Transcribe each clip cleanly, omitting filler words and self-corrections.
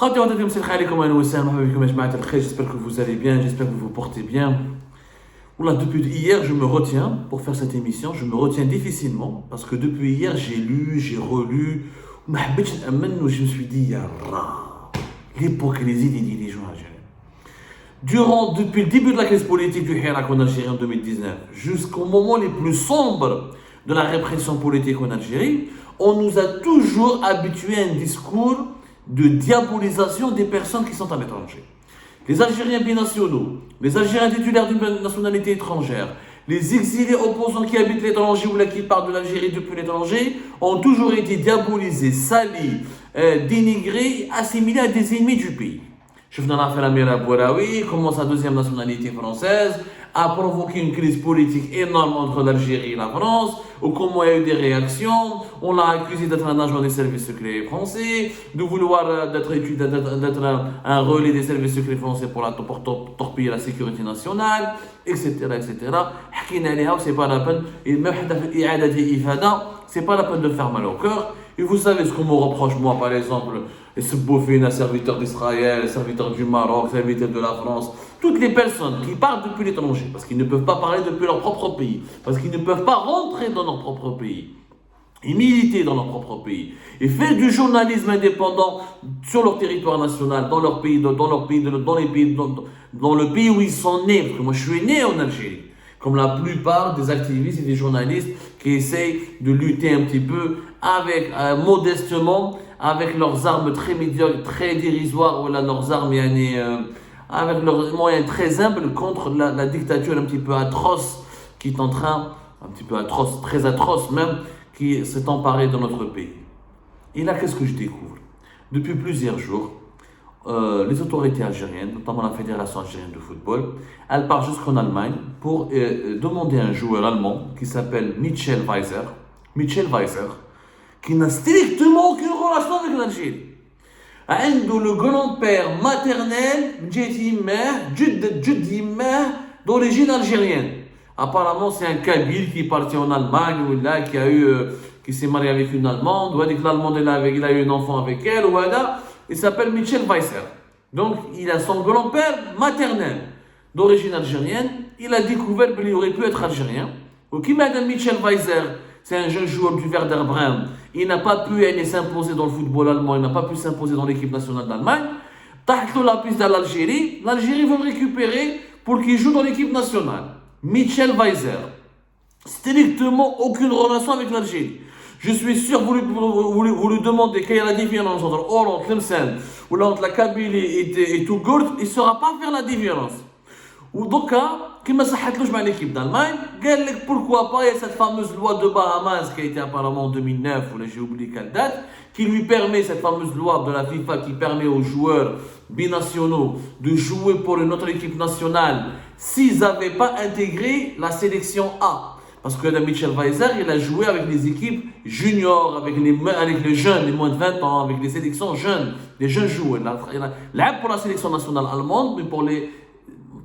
J'espère que vous allez bien, j'espère que vous vous portez bien. Oula, depuis hier, je me retiens pour faire cette émission. Je me retiens difficilement parce que depuis hier, j'ai lu, j'ai relu. Je me suis dit, Yara, l'hypocrisie des dirigeants algériens. Depuis le début de la crise politique du Hirak en Algérie en 2019 jusqu'au moment les plus sombres de la répression politique en Algérie, on nous a toujours habitués à un discours de diabolisation des personnes qui sont à l'étranger. Les Algériens binationaux, les Algériens titulaires d'une nationalité étrangère, les exilés opposants qui habitent l'étranger ou là qui partent de l'Algérie depuis l'étranger ont toujours été diabolisés, salis, dénigrés, assimilés à des ennemis du pays. Je venais d'en faire la Mira Bouraoui, comment sa deuxième nationalité française a provoqué une crise politique énorme entre l'Algérie et la France, ou comment il y a eu des réactions. On l'a accusé d'être un agent des services secrets français, de vouloir d'être un relais des services secrets français pour torpiller la sécurité nationale, etc. C'est pas la peine, et même c'est pas la peine de faire mal au cœur. Et vous savez ce qu'on me reproche, moi, par exemple, ce bouffin, un serviteur d'Israël, un serviteur du Maroc, un serviteur de la France, toutes les personnes qui partent depuis l'étranger, parce qu'ils ne peuvent pas parler depuis leur propre pays, parce qu'ils ne peuvent pas rentrer dans leur propre pays, et militer dans leur propre pays, et faire du journalisme indépendant sur leur territoire national, dans leur pays, dans le pays où ils sont nés, parce que moi je suis né en Algérie, comme la plupart des activistes et des journalistes qui essayent de lutter un petit peu avec, modestement, avec leurs armes très médiocres, très dérisoires, ou là, leurs armes, avec leurs moyens très humbles contre la dictature un petit peu atroce qui est en train, un petit peu atroce, très atroce même, qui s'est emparée de notre pays. Et là, qu'est-ce que je découvre? Depuis plusieurs jours, les autorités algériennes, notamment la Fédération algérienne de football, elles partent jusqu'en Allemagne pour demander à un joueur allemand qui s'appelle Michel Weiser, qui n'a strictement aucune relation avec l'Algérie. عنده le grand-père maternel d'origine algérienne. Apparemment, c'est un Kabyle qui est parti en Allemagne ou là, qui s'est marié avec une Allemande, ou que l'Allemande il a eu un enfant avec elle, ou là, il s'appelle Michel Weiser. Donc, il a son grand-père maternel d'origine algérienne. Il a découvert qu'il aurait pu être algérien. Ou qui Madame Michel Weiser, c'est un jeune joueur du Werder Bremen. Il n'a pas pu aller s'imposer dans le football allemand, il n'a pas pu s'imposer dans l'équipe nationale d'Allemagne. Tahto la piste de l'Algérie. L'Algérie veut le récupérer pour qu'il joue dans l'équipe nationale. Michel Weiser. Strictement aucune relation avec l'Algérie. Je suis sûr, vous lui demandez quelle est la différence entre Hollande, Tlemcen, ou entre la Kabylie et Tougourt, il ne saura pas faire la différence. Ou donc, qui m'a sahatlouch avec l'équipe d'Allemagne, pourquoi pas, il y a cette fameuse loi de Bahamas qui a été apparemment en 2009, ou là j'ai oublié quelle date, qui lui permet, cette fameuse loi de la FIFA qui permet aux joueurs binationaux de jouer pour une autre équipe nationale s'ils n'avaient pas intégré la sélection A. Parce que Michel Weiser, il a joué avec les équipes juniors, avec les jeunes, les moins de 20 ans, avec les sélections jeunes, les jeunes joueurs. Il a pour la sélection nationale allemande, mais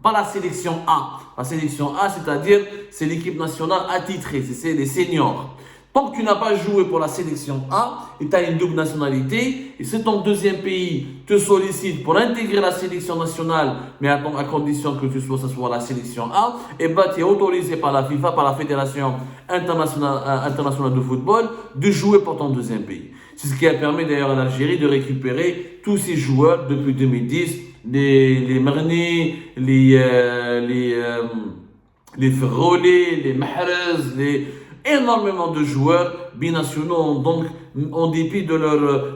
pas la sélection A. La sélection A, c'est-à-dire, c'est l'équipe nationale attitrée, c'est les seniors. Tant que tu n'as pas joué pour la sélection A et tu as une double nationalité, et si ton deuxième pays te sollicite pour intégrer la sélection nationale, mais à condition que ce soit la sélection A, et ben tu es autorisé par la FIFA, par la Fédération internationale de football, de jouer pour ton deuxième pays. C'est ce qui a permis d'ailleurs à l'Algérie de récupérer tous ces joueurs depuis 2010, les Merni, les Ferrolé, les Mahrez, énormément de joueurs binationaux, donc en dépit de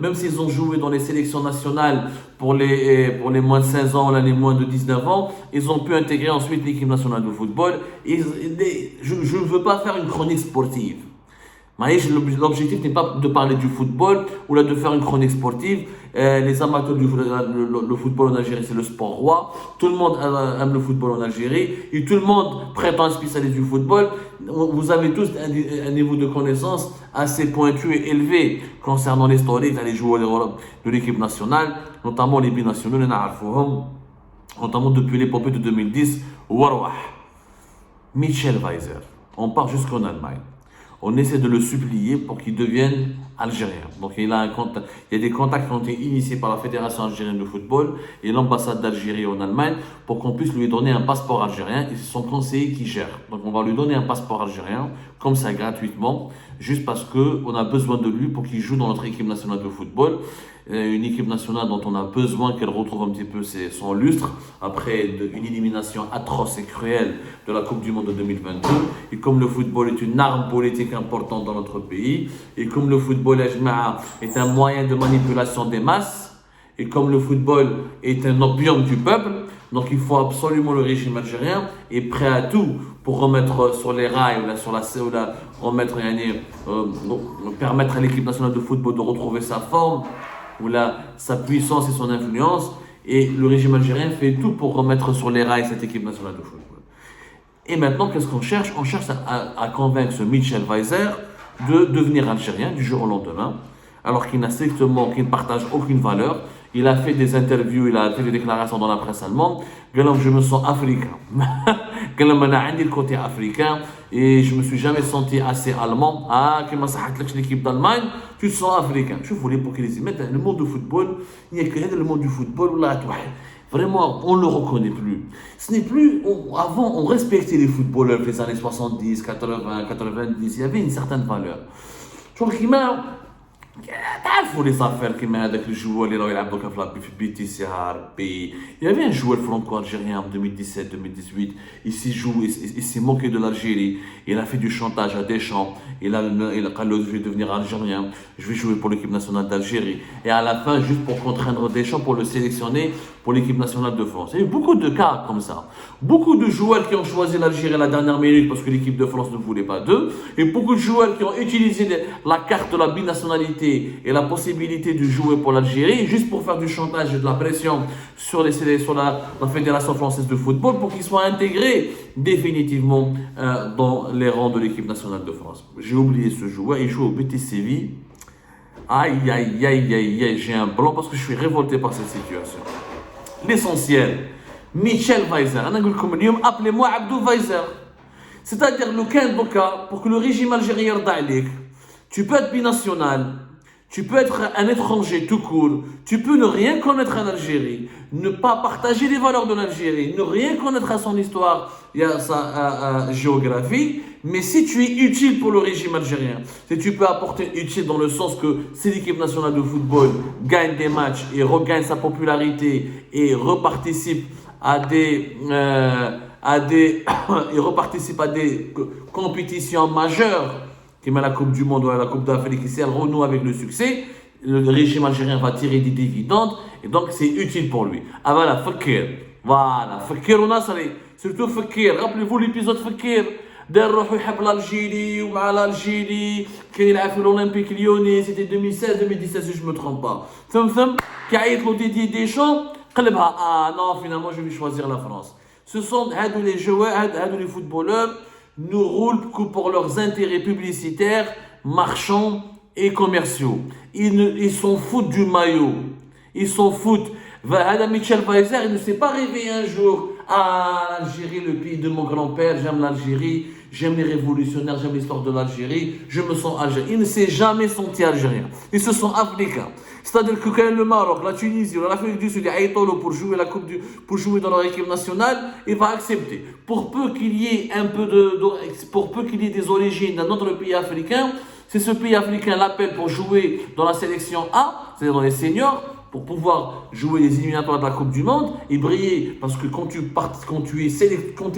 même s'ils ont joué dans les sélections nationales pour les moins de 16 ans, là, les moins de 19 ans, ils ont pu intégrer ensuite l'équipe nationale de football. Je ne veux pas faire une chronique sportive. L'objectif n'est pas de parler du football ou là de faire une chronique sportive. Les amateurs le football en Algérie, c'est le sport roi. Tout le monde aime le football en Algérie et tout le monde prétend être spécialiste du football. Vous avez tous un niveau de connaissance assez pointu et élevé concernant l'historique des joueurs de l'équipe nationale, notamment les binationaux, notamment depuis l'épopée de 2010, Warwah, Michel Weiser. On part jusqu'en Allemagne. On essaie de le supplier pour qu'il devienne algérien. Donc il y a des contacts qui ont été initiés par la Fédération algérienne de football et l'ambassade d'Algérie en Allemagne pour qu'on puisse lui donner un passeport algérien, et c'est son conseiller qui gère. Donc on va lui donner un passeport algérien, comme ça gratuitement, juste parce qu'on a besoin de lui pour qu'il joue dans notre équipe nationale de football. Une équipe nationale dont on a besoin qu'elle retrouve un petit peu son lustre après une élimination atroce et cruelle de la Coupe du Monde de 2022. Et comme le football est une arme politique importante dans notre pays, et comme le football est un moyen de manipulation des masses, et comme le football est un opium du peuple, donc il faut absolument, le régime algérien est prêt à tout pour remettre sur les rails permettre à l'équipe nationale de football de retrouver sa forme, sa puissance et son influence. Et le régime algérien fait tout pour remettre sur les rails cette équipe nationale de football. Et maintenant, qu'est-ce qu'on cherche? On cherche à convaincre ce Michel Weiser de devenir algérien du jour au lendemain, alors qu'il ne partage aucune valeur. Il a fait des interviews, il a fait des déclarations dans la presse allemande. Je me sens africain. J'ai le côté africain et je me suis jamais senti assez allemand. Comme ça, l'équipe d'Allemagne, tu te sens africain. Je voulais pour qu'ils y mettent le monde du football. Il y a que le monde du football. Vraiment, on ne le reconnaît plus. Ce n'est plus. Avant, on respectait les footballeurs des années 70, 80, 90. Il y avait une certaine valeur. Je trouve qu'il m'a. تعرفوا لي صافير كيما هذاك الجوار اللي راه يلعب دوكا في بيتيس يا ربي. Il y avait un joueur franco-algérien en 2017-2018. Il s'est moqué de l'Algérie. Il a fait du chantage à Deschamps. Il a dit je vais devenir algérien, je vais jouer pour l'équipe nationale d'Algérie. Et à la fin, juste pour contraindre Deschamps pour le sélectionner pour l'équipe nationale de France. Il y a eu beaucoup de cas comme ça. Beaucoup de joueurs qui ont choisi l'Algérie à la dernière minute parce que l'équipe de France ne voulait pas d'eux. Et beaucoup de joueurs qui ont utilisé la carte de la binationalité et la possibilité de jouer pour l'Algérie juste pour faire du chantage et de la pression sur la Fédération française de football pour qu'ils soient intégrés définitivement dans les rangs de l'équipe nationale de France. J'ai oublié ce joueur, il joue au Betis Séville. Aïe, aïe, aïe, aïe, aïe, j'ai un blanc parce que je suis révolté par cette situation. L'essentiel, Michel Weiser, appelez-moi Abdou Weiser. C'est-à-dire le cas pour que le régime algérien d'Alik, tu peux être binational, tu peux être un étranger tout court, tu peux ne rien connaître en Algérie, ne pas partager les valeurs de l'Algérie, ne rien connaître à son histoire et à sa géographie, mais si tu es utile pour le régime algérien, si tu peux apporter utile dans le sens que si l'équipe nationale de football gagne des matchs et regagne sa popularité et reparticipe à des compétitions majeures, comme la Coupe du Monde ou la Coupe d'Afrique, si elle renoue avec le succès, le régime algérien va tirer des dividendes et donc c'est utile pour lui. Ah voilà, Fakir. Voilà, Fakir ou Nasri. Surtout Fakir. Rappelez-vous l'épisode Fakir. دار روحو يحب l'Algérie ومع l'Algérie كان يلعب في l'Olympique Lyonnais, c'était 2016-2017 si je me trompe pas. فهم كيعيط له دي Deschamps قلبها non, finalement je vais choisir la France. Ce sont les joueurs, les footballeurs nous roulent que pour leurs intérêts publicitaires, marchands et commerciaux. Ils s'en foutent du maillot. Ils s'en foutent. Michel Weiser, il ne s'est pas réveillé un jour. L'Algérie, le pays de mon grand-père, j'aime l'Algérie, j'aime les révolutionnaires, j'aime l'histoire de l'Algérie, je me sens algérien. Il ne s'est jamais senti algérien. Ils se sont africains. C'est-à-dire que quand le Maroc, la Tunisie ou l'Afrique du Sud pour jouer pour jouer dans leur équipe nationale, il va accepter. Pour peu qu'il y ait des origines d'un autre pays africain, si ce pays africain l'appelle pour jouer dans la sélection A, c'est-à-dire dans les seniors, pour pouvoir jouer les éliminatoires de la Coupe du Monde et briller, parce que quand tu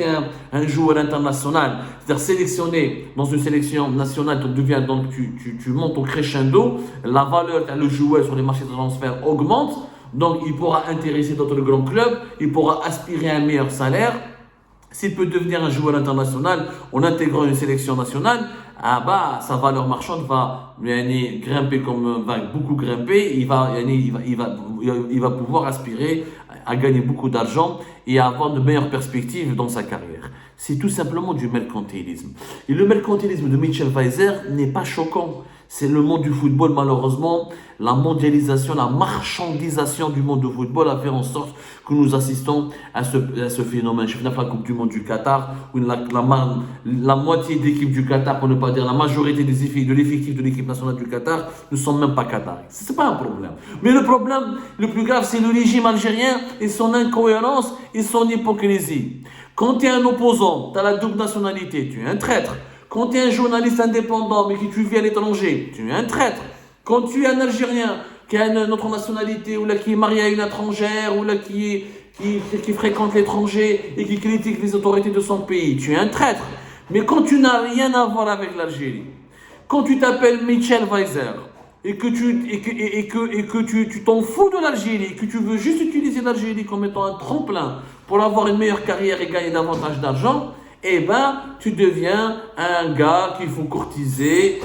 es un joueur international, c'est-à-dire sélectionné dans une sélection nationale, tu montes au crescendo, la valeur le joueur sur les marchés de transfert augmente, donc il pourra intéresser d'autres grands clubs, il pourra aspirer à un meilleur salaire. S'il peut devenir un joueur international en intégrant une sélection nationale, sa valeur marchande va grimper va beaucoup grimper. Il va pouvoir aspirer à gagner beaucoup d'argent et à avoir de meilleures perspectives dans sa carrière. C'est tout simplement du mercantilisme. Et le mercantilisme de Michel Weiser n'est pas choquant. C'est le monde du football, malheureusement, la mondialisation, la marchandisation du monde du football a fait en sorte que nous assistons à ce phénomène. Je finis la Coupe du Monde du Qatar, où la moitié de l'équipe du Qatar, pour ne pas dire la majorité de l'effectif de l'équipe nationale du Qatar, ne sont même pas qataris. Ce n'est pas un problème. Mais le problème le plus grave, c'est le régime algérien et son incohérence et son hypocrisie. Quand tu es un opposant, tu as la double nationalité, tu es un traître. Quand tu es un journaliste indépendant mais que tu vis à l'étranger, tu es un traître. Quand tu es un Algérien qui a une autre nationalité ou là qui est marié à une étrangère ou là qui fréquente l'étranger et qui critique les autorités de son pays, tu es un traître. Mais quand tu n'as rien à voir avec l'Algérie, quand tu t'appelles Michel Weiser et que tu t'en fous de l'Algérie et que tu veux juste utiliser l'Algérie comme étant un tremplin pour avoir une meilleure carrière et gagner davantage d'argent, eh ben, tu deviens un gars qu'il faut courtiser,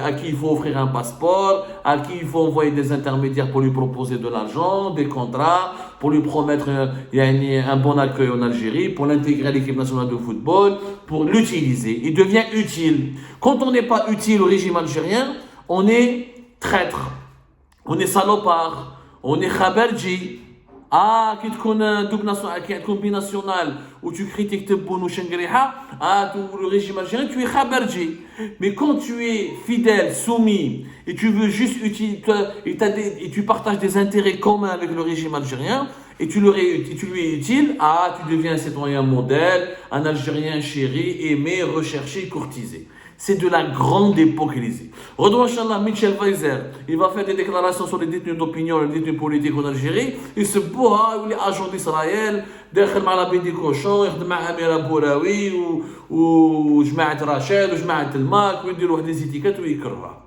à qui il faut offrir un passeport, à qui il faut envoyer des intermédiaires pour lui proposer de l'argent, des contrats, pour lui promettre un bon accueil en Algérie, pour l'intégrer à l'équipe nationale de football, pour l'utiliser. Il devient utile. Quand on n'est pas utile au régime algérien, on est traître, on est salopard, on est khabarji. Ah, qui te connaît un double national, qui est un binational, où tu critiques Tebboune ou Chengriha, le régime algérien, tu es khabarji. Mais quand tu es fidèle, soumis, et tu veux juste et tu partages des intérêts communs avec le régime algérien, et tu lui es utile, tu deviens un citoyen modèle, un Algérien chéri, aimé, recherché, courtisé. C'est de la grande hypocrisie. Redouan Inch'Allah, Michel Weiser, il va faire des déclarations sur les détenus d'opinion, les détenus politiques en Algérie. Il se boit, il est agent d'Israël, داخل مع la baie des cochons, يخدم مع أميرة بوراوي وجماعة راشد وجماعة الماك ويديروا des étiquettes ويكرهها.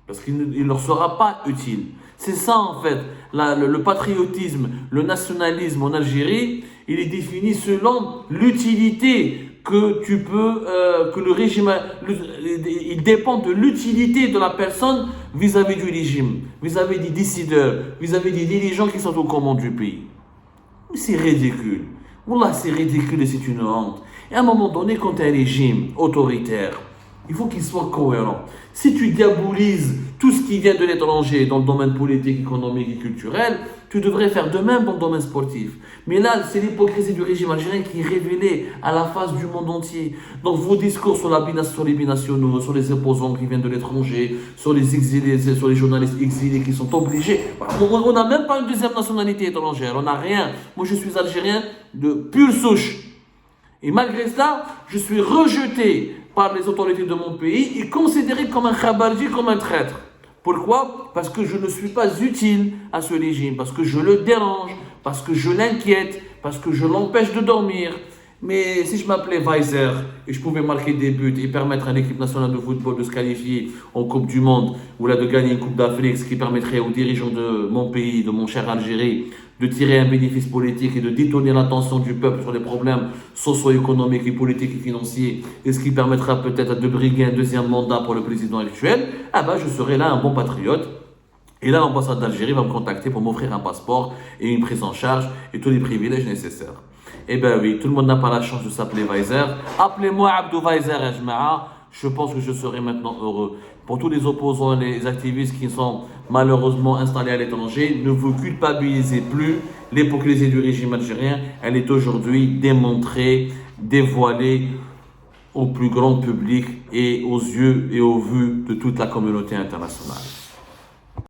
Parce qu'il ne leur sera pas utile. C'est ça en fait, le patriotisme, le nationalisme en Algérie, il est défini selon l'utilité que tu peux, que le régime, il dépend de l'utilité de la personne vis-à-vis du régime, vis-à-vis des décideurs, vis-à-vis des dirigeants qui sont aux commandes du pays. C'est ridicule. Wallah, c'est ridicule et c'est une honte. Et à un moment donné, quand tu as un régime autoritaire, il faut qu'il soit cohérent. Si tu diabolises tout ce qui vient de l'étranger dans le domaine politique, économique et culturel, tu devrais faire de même dans le domaine sportif. Mais là, c'est l'hypocrisie du régime algérien qui est révélée à la face du monde entier. Donc vos discours sur les binationaux, sur les opposants qui viennent de l'étranger, sur les exilés, sur les journalistes exilés qui sont obligés. On n'a même pas une deuxième nationalité étrangère, on n'a rien. Moi je suis algérien de pure souche. Et malgré cela, je suis rejeté par les autorités de mon pays et considéré comme un khabarji, comme un traître. Pourquoi? Parce que je ne suis pas utile à ce régime, parce que je le dérange, parce que je l'inquiète, parce que je l'empêche de dormir. Mais si je m'appelais Weiser et je pouvais marquer des buts et permettre à l'équipe nationale de football de se qualifier en Coupe du Monde ou là de gagner une Coupe d'Afrique, ce qui permettrait aux dirigeants de mon pays, de mon cher Algérie, de tirer un bénéfice politique et de détourner l'attention du peuple sur les problèmes socio-économiques et politiques et financiers, et ce qui permettra peut-être de briguer un deuxième mandat pour le président actuel, je serai là un bon patriote. Et là, l'ambassade d'Algérie va me contacter pour m'offrir un passeport et une prise en charge et tous les privilèges nécessaires. Eh bien oui, tout le monde n'a pas la chance de s'appeler Weiser. Appelez-moi Abdou Weiser et Jma'a. Je pense que je serai maintenant heureux. Pour tous les opposants et les activistes qui sont malheureusement installés à l'étranger, ne vous culpabilisez plus. L'hypocrisie du régime algérien, elle est aujourd'hui démontrée, dévoilée au plus grand public et aux yeux et aux vues de toute la communauté internationale.